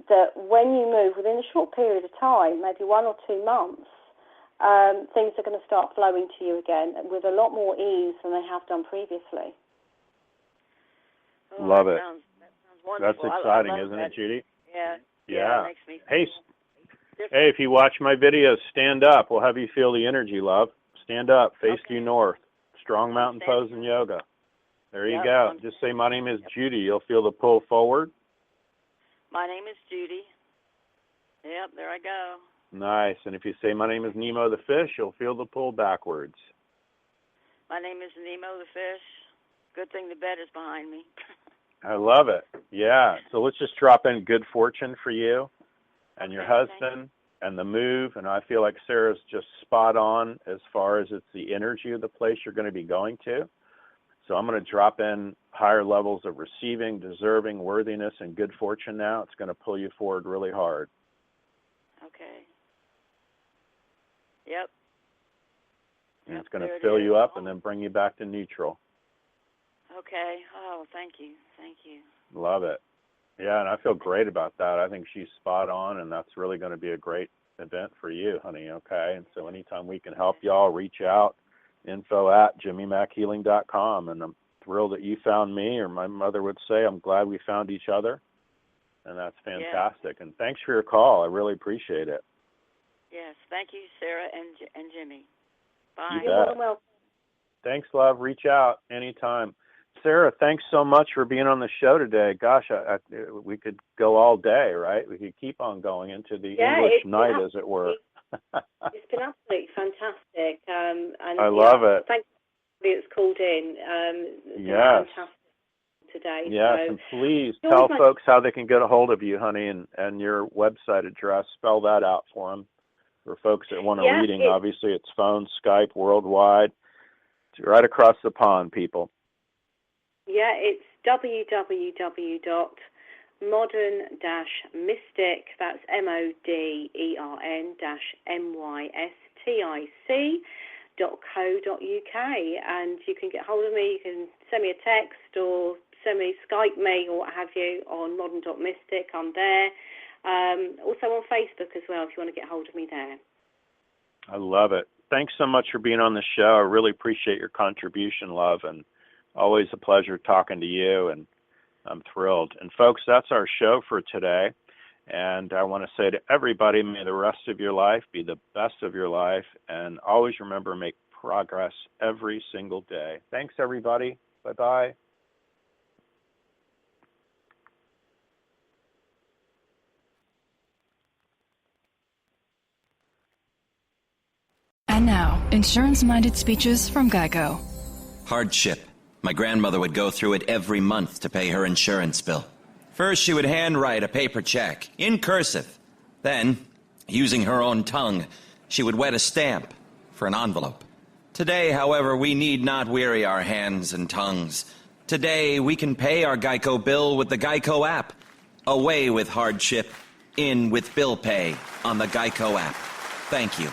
that when you move within a short period of time, maybe 1 or 2 months, things are going to start flowing to you again with a lot more ease than they have done previously. Love it. That sounds wonderful. That's exciting, I isn't it, Judy? Yeah. Yeah. It makes me Hey, if you watch my videos, stand up. We'll have you feel the energy, love. Stand up, face due north. Strong mountain pose and yoga. There you go. Just say, my name is Judy. You'll feel the pull forward. My name is Judy. Yep, there I go. Nice. And if you say, my name is Nemo the fish, you'll feel the pull backwards. My name is Nemo the fish. Good thing the bed is behind me. I love it. Yeah. So let's just drop in good fortune for you and your husband and the move. And I feel like Sarah's just spot on as far as it's the energy of the place you're going to be going to. So I'm going to drop in higher levels of receiving, deserving, worthiness, and good fortune now. It's going to pull you forward really hard. Okay. Yep. And it's going to fill you up and then bring you back to neutral. Okay. Oh, thank you. Thank you. Love it. Yeah, and I feel great about that. I think she's spot on, and that's really going to be a great event for you, honey, okay? And so anytime we can help y'all, reach out, info@jimmymackhealing.com. And I'm thrilled that you found me, or my mother would say, I'm glad we found each other. And that's fantastic. Yeah. And thanks for your call. I really appreciate it. Yes, thank you, Sarah and Jimmy. Bye. You bet. Thanks, love. Reach out anytime. Sarah, thanks so much for being on the show today. Gosh, we could go all day, right? We could keep on going into the English night, as it were. It's been absolutely fantastic. And I love it. Thank you that's called in. Yes. Fantastic today. Yes, so, and please tell folks how they can get a hold of you, honey, and your website address. Spell that out for them. For folks that want a reading, obviously it's phone, Skype, worldwide. It's right across the pond, people. Yeah, it's www.modern-mystic, that's modern-mystic.co.uk, and you can get hold of me. You can send me a text or Skype me or what have you on modern.mystic. I'm there. Also on Facebook as well if you want to get hold of me there. I love it. Thanks so much for being on the show. I really appreciate your contribution, love, and always a pleasure talking to you, and I'm thrilled. And folks, that's our show for today. And I want to say to everybody, may the rest of your life be the best of your life, and always remember, make progress every single day. Thanks, everybody. Bye-bye. And now, insurance-minded speeches from Geico. Hardship. My grandmother would go through it every month to pay her insurance bill. First, she would handwrite a paper check, in cursive. Then, using her own tongue, she would wet a stamp for an envelope. Today, however, we need not weary our hands and tongues. Today, we can pay our Geico bill with the Geico app. Away with hardship, in with bill pay on the Geico app. Thank you.